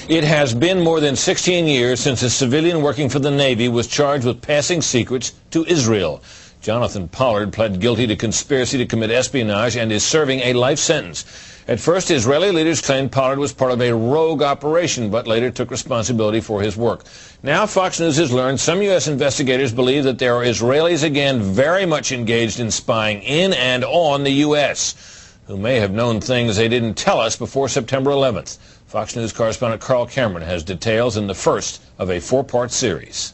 It has been more than 16 years since a civilian working for the Navy was charged with passing secrets to Israel. Jonathan Pollard pled guilty to conspiracy to commit espionage and is serving a life sentence. At first, Israeli leaders claimed Pollard was part of a rogue operation, but later took responsibility for his work. Now, Fox News has learned some U.S. investigators believe that there are Israelis again very much engaged in spying in and on the U.S., who may have known things they didn't tell us before September 11th. Fox News correspondent Carl Cameron has details in the first of a four-part series.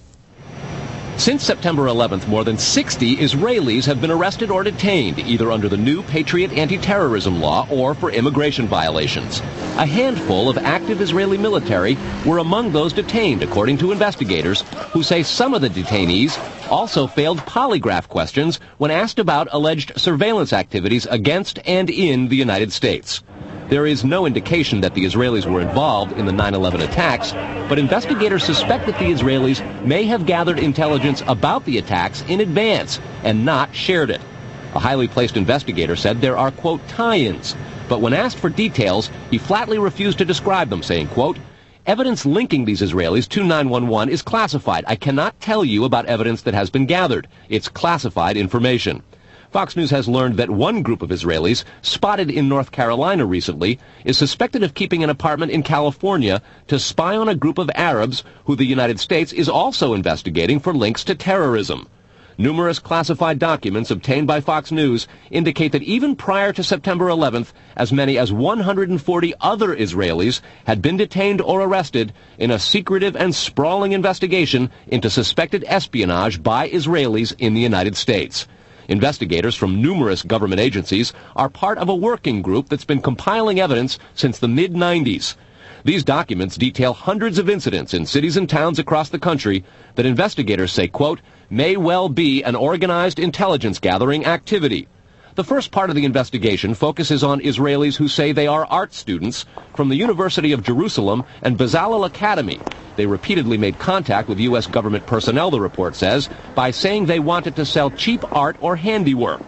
Since September 11th, more than 60 Israelis have been arrested or detained, either under the new Patriot anti-terrorism law or for immigration violations. A handful of active Israeli military were among those detained, according to investigators, who say some of the detainees also failed polygraph questions when asked about alleged surveillance activities against and in the United States. There is no indication that the Israelis were involved in the 9/11 attacks, but investigators suspect that the Israelis may have gathered intelligence about the attacks in advance and not shared it. A highly placed investigator said there are, quote, tie-ins, but when asked for details, he flatly refused to describe them, saying, quote, evidence linking these Israelis to 9/11 is classified. I cannot tell you about evidence that has been gathered. It's classified information. Fox News has learned that one group of Israelis, spotted in North Carolina recently, is suspected of keeping an apartment in California to spy on a group of Arabs who the United States is also investigating for links to terrorism. Numerous classified documents obtained by Fox News indicate that even prior to September 11th, as many as 140 other Israelis had been detained or arrested in a secretive and sprawling investigation into suspected espionage by Israelis in the United States. Investigators from numerous government agencies are part of a working group that's been compiling evidence since the mid-90s. These documents detail hundreds of incidents in cities and towns across the country that investigators say, quote, may well be an organized intelligence gathering activity. The first part of the investigation focuses on Israelis who say they are art students from the University of Jerusalem and Bezalel Academy. They repeatedly made contact with U.S. government personnel, the report says, by saying they wanted to sell cheap art or handiwork.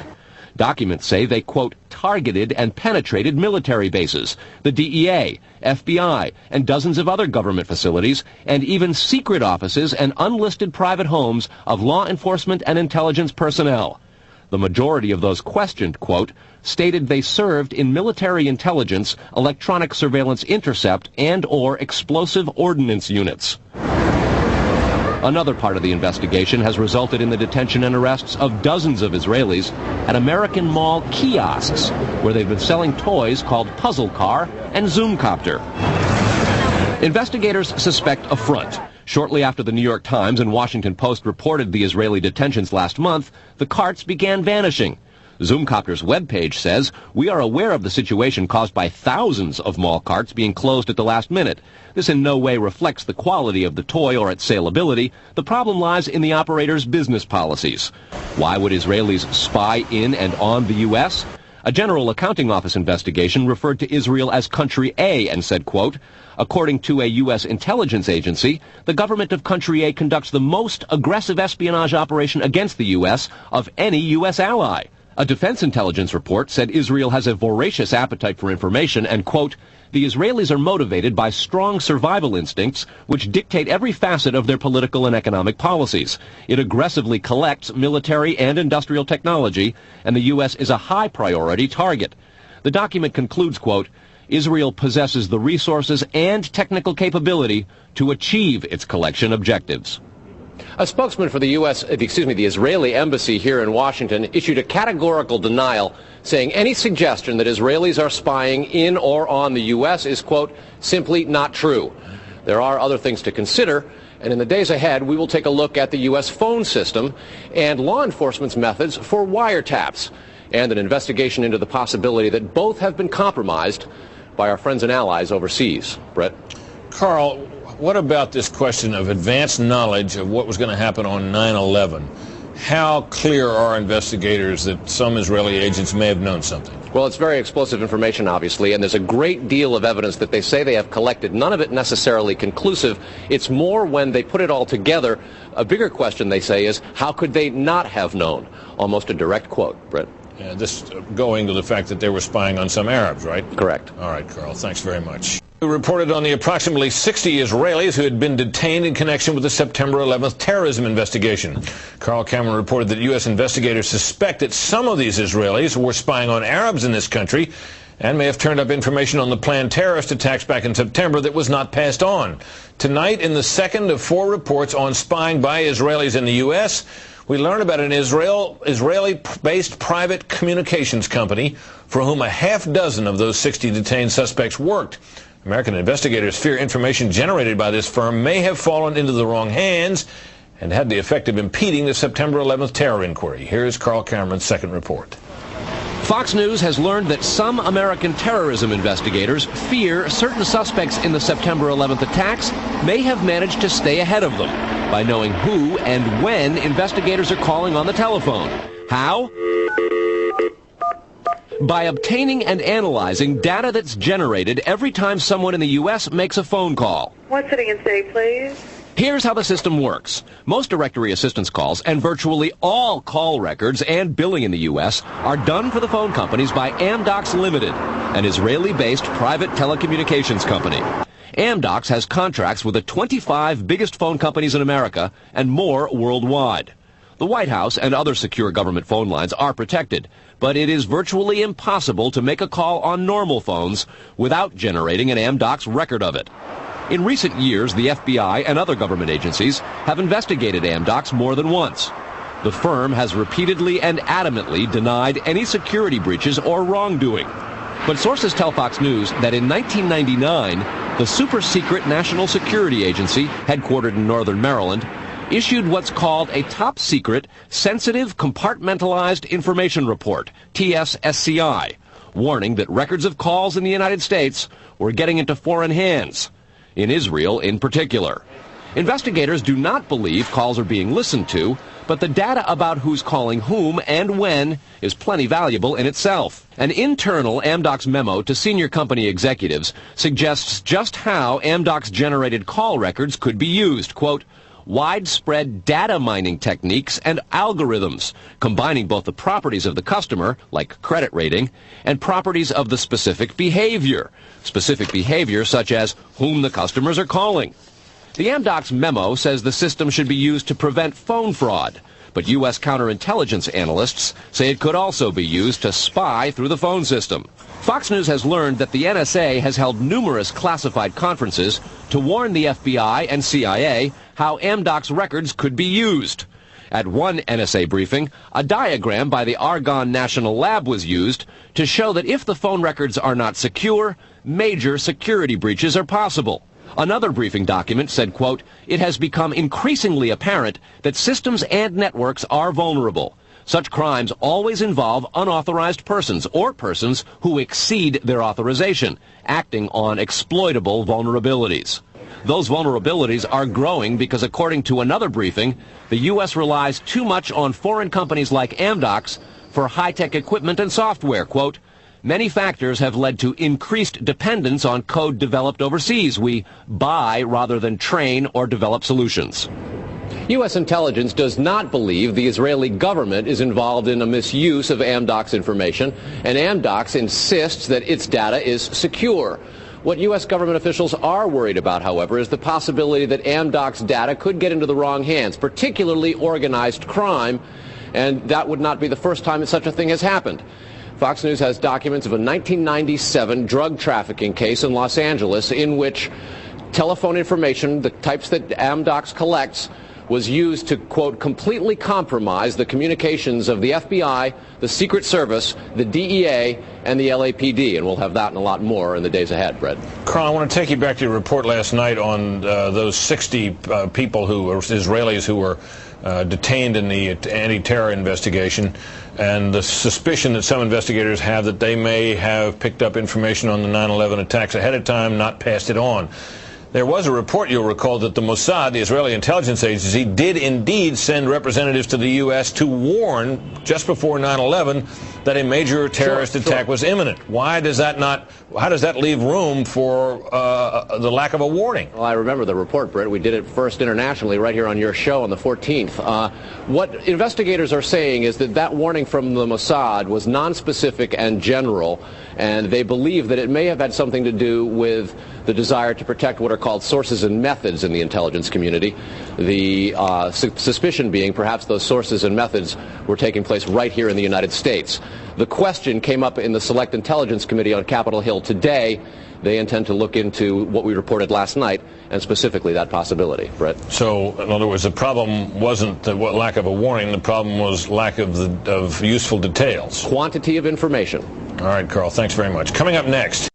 Documents say they, quote, targeted and penetrated military bases, the DEA, FBI, and dozens of other government facilities, and even secret offices and unlisted private homes of law enforcement and intelligence personnel. The majority of those questioned, quote, stated they served in military intelligence, electronic surveillance intercept, and or explosive ordnance units. Another part of the investigation has resulted in the detention and arrests of dozens of Israelis at American Mall kiosks, where they've been selling toys called Puzzle Car and Zoomcopter. Investigators suspect a front. Shortly after the New York Times and Washington Post reported the Israeli detentions last month, the carts began vanishing. Zoomcopter's webpage says, we are aware of the situation caused by thousands of mall carts being closed at the last minute. This in no way reflects the quality of the toy or its saleability. The problem lies in the operator's business policies. Why would Israelis spy in and on the U.S.? A General Accounting Office investigation referred to Israel as Country A and said, quote, according to a U.S. intelligence agency, the government of Country A conducts the most aggressive espionage operation against the U.S. of any U.S. ally. A defense intelligence report said Israel has a voracious appetite for information and, quote, the Israelis are motivated by strong survival instincts which dictate every facet of their political and economic policies. It aggressively collects military and industrial technology, and the U.S. is a high priority target. The document concludes, quote, Israel possesses the resources and technical capability to achieve its collection objectives. A spokesman for the the Israeli embassy here in Washington issued a categorical denial, saying any suggestion that Israelis are spying in or on the U.S. is, quote, simply not true. There are other things to consider, and in the days ahead, we will take a look at the U.S. phone system and law enforcement's methods for wiretaps, and an investigation into the possibility that both have been compromised by our friends and allies overseas. Brett? Carl, what about this question of advanced knowledge of what was going to happen on 9/11? How clear are investigators that some Israeli agents may have known something? Well, it's very explosive information, obviously, and there's a great deal of evidence that they say they have collected, none of it necessarily conclusive. It's more when they put it all together. A bigger question, they say, is how could they not have known? Almost a direct quote, Brett. Yeah, this going to the fact that they were spying on some Arabs, right? Correct. All right, Carl, thanks very much. We reported on the approximately 60 Israelis who had been detained in connection with the September 11th terrorism investigation. Carl Cameron reported that U.S. investigators suspect that some of these Israelis were spying on Arabs in this country and may have turned up information on the planned terrorist attacks back in September that was not passed on. Tonight, in the second of 4 reports on spying by Israelis in the U.S., we learn about an Israeli-based private communications company for whom a half dozen of those 60 detained suspects worked. American investigators fear information generated by this firm may have fallen into the wrong hands and had the effect of impeding the September 11th terror inquiry. Here's Carl Cameron's second report. Fox News has learned that some American terrorism investigators fear certain suspects in the September 11th attacks may have managed to stay ahead of them by knowing who and when investigators are calling on the telephone. How? By obtaining and analyzing data that's generated every time someone in the U.S. makes a phone call. What city and state, please? Here's how the system works. Most directory assistance calls and virtually all call records and billing in the U.S. are done for the phone companies by AMDOCS Limited, an Israeli-based private telecommunications company. AMDOCS has contracts with the 25 biggest phone companies in America and more worldwide. The White House and other secure government phone lines are protected, but it is virtually impossible to make a call on normal phones without generating an AMDOCS record of it. In recent years, the FBI and other government agencies have investigated AMDOCS more than once. The firm has repeatedly and adamantly denied any security breaches or wrongdoing. But sources tell Fox News that in 1999, the super-secret National Security Agency, headquartered in northern Maryland, issued what's called a top-secret, sensitive, compartmentalized information report, TSSCI, warning that records of calls in the United States were getting into foreign hands, in Israel in particular. Investigators do not believe calls are being listened to, but the data about who's calling whom and when is plenty valuable in itself. An internal AMDOCS memo to senior company executives suggests just how AMDOCS-generated call records could be used. Quote, widespread data mining techniques and algorithms, combining both the properties of the customer, like credit rating, and properties of the specific behavior such as whom the customers are calling. The AMDOCS memo says the system should be used to prevent phone fraud, but U.S. counterintelligence analysts say it could also be used to spy through the phone system. Fox News has learned that the NSA has held numerous classified conferences to warn the FBI and CIA how AMDOCS records could be used. At one NSA briefing, a diagram by the Argonne National Lab was used to show that if the phone records are not secure, major security breaches are possible. Another briefing document said, quote, it has become increasingly apparent that systems and networks are vulnerable. Such crimes always involve unauthorized persons or persons who exceed their authorization, acting on exploitable vulnerabilities. Those vulnerabilities are growing because, according to another briefing, the U.S. relies too much on foreign companies like AMDOCS for high-tech equipment and software. Quote, many factors have led to increased dependence on code developed overseas. We buy rather than train or develop solutions. U.S. intelligence does not believe the Israeli government is involved in a misuse of AMDOCS information, and AMDOCS insists that its data is secure. What U.S. government officials are worried about, however, is the possibility that AMDOCS data could get into the wrong hands, particularly organized crime, and that would not be the first time that such a thing has happened. Fox News has documents of a 1997 drug trafficking case in Los Angeles in which telephone information, the types that AMDOCS collects, was used to, quote, completely compromise the communications of the FBI, the Secret Service, the DEA, and the LAPD. And we'll have that and a lot more in the days ahead, Brett. Carl, I want to take you back to your report last night on those 60 people who were Israelis who were detained in the anti-terror investigation, and the suspicion that some investigators have that they may have picked up information on the 9/11 attacks ahead of time, not passed it on. There was a report, you'll recall, that the Mossad, the Israeli intelligence agency, did indeed send representatives to the U.S. to warn, just before 9/11, that a major terrorist attack was imminent. How does that leave room for the lack of a warning? Well, I remember the report, Britt. We did it first internationally right here on your show on the 14th. What investigators are saying is that that warning from the Mossad was nonspecific and general, and they believe that it may have had something to do with the desire to protect what are called sources and methods in the intelligence community. The suspicion being perhaps those sources and methods were taking place right here in the United States. The question came up in the Select Intelligence Committee on Capitol Hill today. They intend to look into what we reported last night, and specifically that possibility. Brett? So, in other words, the problem wasn't the lack of a warning. The problem was lack of useful details. Quantity of information. All right, Carl, thanks very much. Coming up next,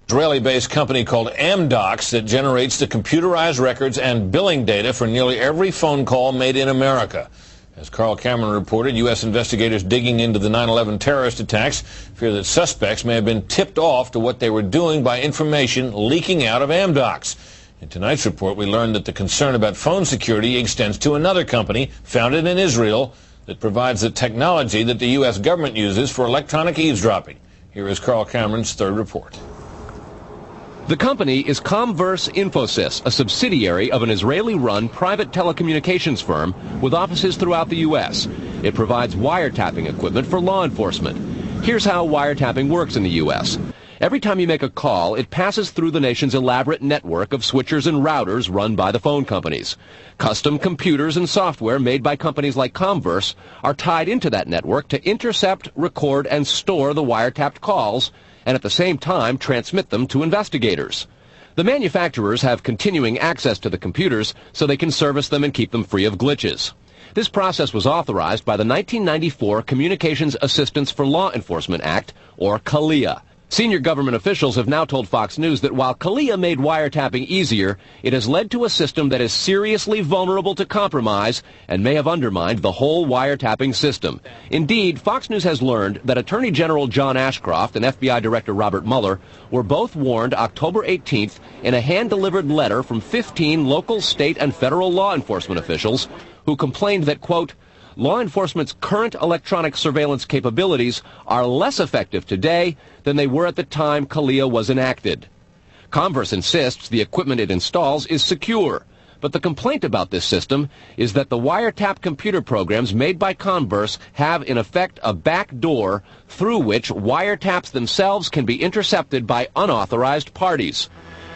Israeli-based company called AMDOCS that generates the computerized records and billing data for nearly every phone call made in America. As Carl Cameron reported, U.S. investigators digging into the 9/11 terrorist attacks fear that suspects may have been tipped off to what they were doing by information leaking out of AMDOCS. In tonight's report, we learned that the concern about phone security extends to another company founded in Israel that provides the technology that the U.S. government uses for electronic eavesdropping. Here is Carl Cameron's third report. The company is Comverse Infosys, a subsidiary of an Israeli-run private telecommunications firm with offices throughout the U.S. It provides wiretapping equipment for law enforcement. Here's how wiretapping works in the U.S. Every time you make a call, it passes through the nation's elaborate network of switchers and routers run by the phone companies. Custom computers and software made by companies like Comverse are tied into that network to intercept, record, and store the wiretapped calls, and at the same time transmit them to investigators. The manufacturers have continuing access to the computers so they can service them and keep them free of glitches. This process was authorized by the 1994 Communications Assistance for Law Enforcement Act, or CALEA. Senior government officials have now told Fox News that while CALEA made wiretapping easier, it has led to a system that is seriously vulnerable to compromise and may have undermined the whole wiretapping system. Indeed, Fox News has learned that Attorney General John Ashcroft and FBI Director Robert Mueller were both warned October 18th in a hand-delivered letter from 15 local, state, and federal law enforcement officials who complained that, quote, law enforcement's current electronic surveillance capabilities are less effective today than they were at the time CALEA was enacted. Comverse insists the equipment it installs is secure, but the complaint about this system is that the wiretap computer programs made by Comverse have in effect a back door through which wiretaps themselves can be intercepted by unauthorized parties.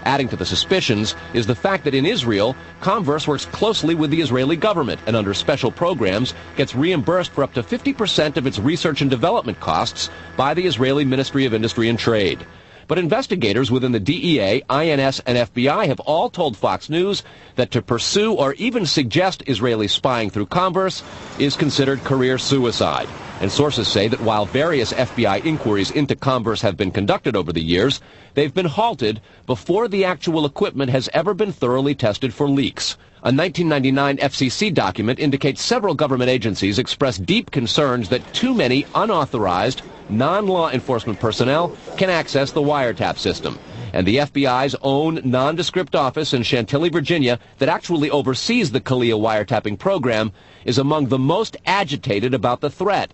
Adding to the suspicions is the fact that in Israel, Comverse works closely with the Israeli government and under special programs gets reimbursed for up to 50% of its research and development costs by the Israeli Ministry of Industry and Trade. But investigators within the DEA, INS, and FBI have all told Fox News that to pursue or even suggest Israeli spying through Comverse is considered career suicide. And sources say that while various FBI inquiries into Comverse have been conducted over the years, they've been halted before the actual equipment has ever been thoroughly tested for leaks. A 1999 FCC document indicates several government agencies expressed deep concerns that too many unauthorized, non-law enforcement personnel can access the wiretap system. And the FBI's own nondescript office in Chantilly, Virginia, that actually oversees the CALEA wiretapping program, is among the most agitated about the threat.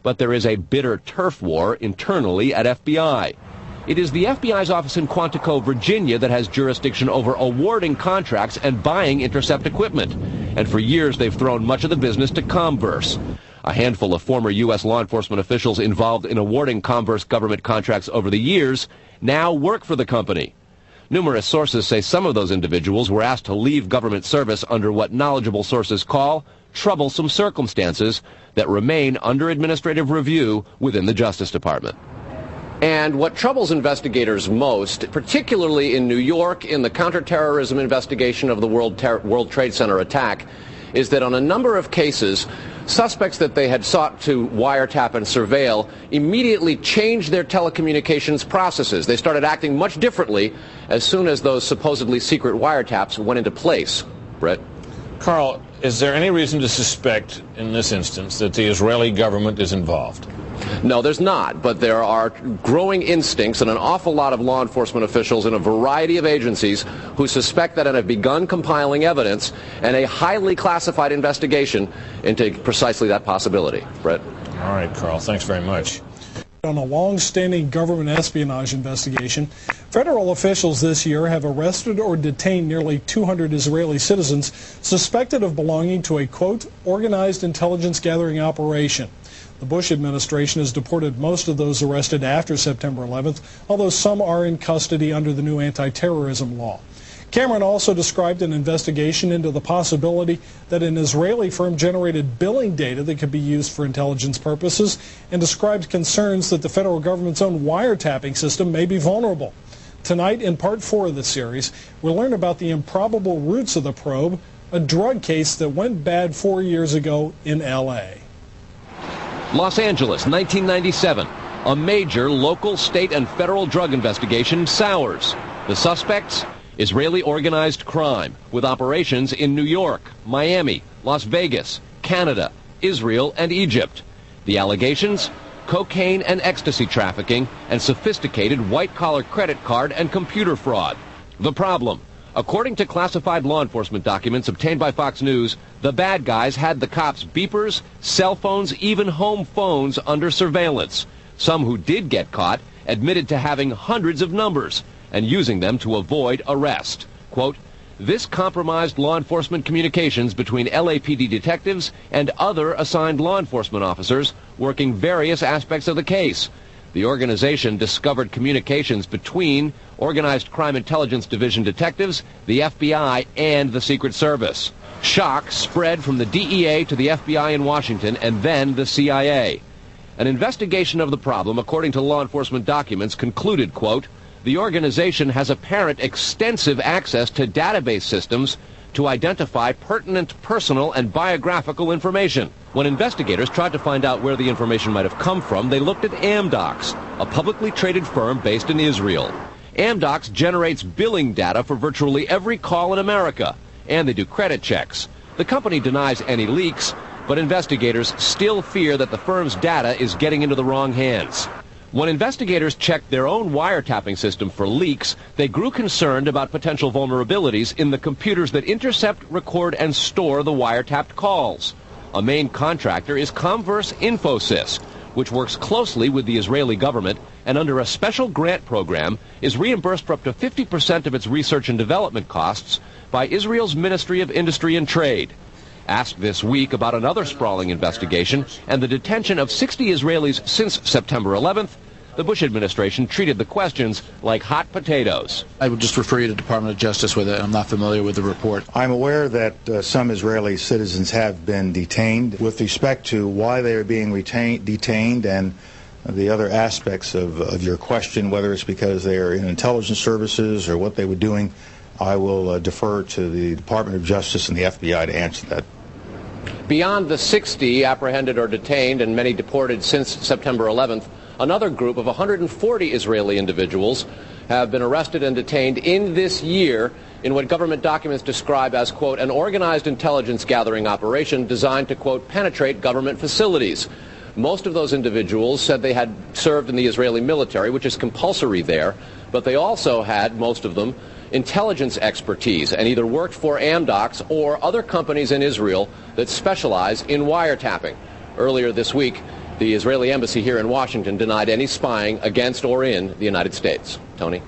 But there is a bitter turf war internally at FBI. It is the FBI's office in Quantico, Virginia, that has jurisdiction over awarding contracts and buying intercept equipment. And for years, they've thrown much of the business to Comverse. A handful of former U.S. law enforcement officials involved in awarding Comverse government contracts over the years now work for the company. Numerous sources say some of those individuals were asked to leave government service under what knowledgeable sources call troublesome circumstances that remain under administrative review within the Justice Department. And what troubles investigators most, particularly in New York in the counterterrorism investigation of the World Trade Center attack, is that on a number of cases, suspects that they had sought to wiretap and surveil immediately changed their telecommunications processes. They started acting much differently as soon as those supposedly secret wiretaps went into place. Brett? Carl, is there any reason to suspect in this instance that the Israeli government is involved? No, there's not, but there are growing instincts and an awful lot of law enforcement officials in a variety of agencies who suspect that and have begun compiling evidence and a highly classified investigation into precisely that possibility. Brett? All right, Carl, thanks very much. On a long-standing government espionage investigation, federal officials this year have arrested or detained nearly 200 Israeli citizens suspected of belonging to a, quote, organized intelligence gathering operation. The Bush administration has deported most of those arrested after September 11th, although some are in custody under the new anti-terrorism law. Cameron also described an investigation into the possibility that an Israeli firm generated billing data that could be used for intelligence purposes, and described concerns that the federal government's own wiretapping system may be vulnerable. Tonight, in part 4 of the series, we'll learn about the improbable roots of the probe, a drug case that went bad 4 years ago in L.A. Los Angeles, 1997. A major local, state, and federal drug investigation sours. The suspects? Israeli organized crime, with operations in New York, Miami, Las Vegas, Canada, Israel, and Egypt. The allegations? Cocaine and ecstasy trafficking and sophisticated white-collar credit card and computer fraud. The problem? According to classified law enforcement documents obtained by Fox News, the bad guys had the cops' beepers, cell phones, even home phones under surveillance. Some who did get caught admitted to having hundreds of numbers and using them to avoid arrest. Quote, this compromised law enforcement communications between LAPD detectives and other assigned law enforcement officers working various aspects of the case. The organization discovered communications between Organized Crime Intelligence Division detectives, the FBI, and the Secret Service. Shock spread from the DEA to the FBI in Washington and then the CIA. An investigation of the problem, according to law enforcement documents, concluded, quote, the organization has apparent extensive access to database systems to identify pertinent personal and biographical information. When investigators tried to find out where the information might have come from, they looked at AMDOCS, a publicly traded firm based in Israel. AMDOCS generates billing data for virtually every call in America, and they do credit checks. The company denies any leaks, but investigators still fear that the firm's data is getting into the wrong hands. When investigators checked their own wiretapping system for leaks, they grew concerned about potential vulnerabilities in the computers that intercept, record, and store the wiretapped calls. A main contractor is Comverse Infosys, which works closely with the Israeli government and under a special grant program is reimbursed for up to 50% of its research and development costs by Israel's Ministry of Industry and Trade. Asked this week about another sprawling investigation and the detention of 60 Israelis since September 11th, the Bush administration treated the questions like hot potatoes. I would just refer you to the Department of Justice with it. I'm not familiar with the report. I'm aware that some Israeli citizens have been detained. With respect to why they are being detained and the other aspects of your question, whether it's because they are in intelligence services or what they were doing, I will defer to the Department of Justice and the FBI to answer that. Beyond the 60 apprehended or detained and many deported since September 11th, another group of 140 Israeli individuals have been arrested and detained in this year in what government documents describe as, quote, an organized intelligence gathering operation designed to, quote, penetrate government facilities. Most of those individuals said they had served in the Israeli military, which is compulsory there, but they also had, most of them, intelligence expertise and either worked for AMDOCS or other companies in Israel that specialize in wiretapping. Earlier this week, the Israeli embassy here in Washington denied any spying against or in the United States. Tony?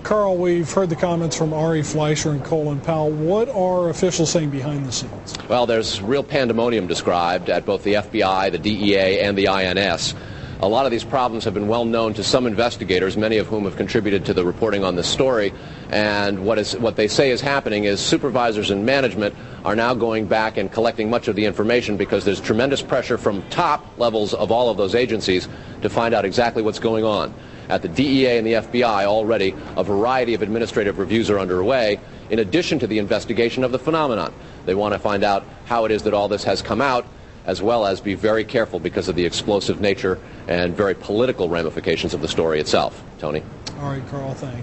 Carl, we've heard the comments from Ari Fleischer and Colin Powell. What are officials saying behind the scenes? Well, there's real pandemonium described at both the FBI, the DEA, and the INS. A lot of these problems have been well known to some investigators, many of whom have contributed to the reporting on this story. And what they say is happening is supervisors and management are now going back and collecting much of the information because there's tremendous pressure from top levels of all of those agencies to find out exactly what's going on. At the DEA and the FBI already, a variety of administrative reviews are underway, in addition to the investigation of the phenomenon. They want to find out how it is that all this has come out, as well as be very careful because of the explosive nature and very political ramifications of the story itself. Tony? All right, Carl, thanks.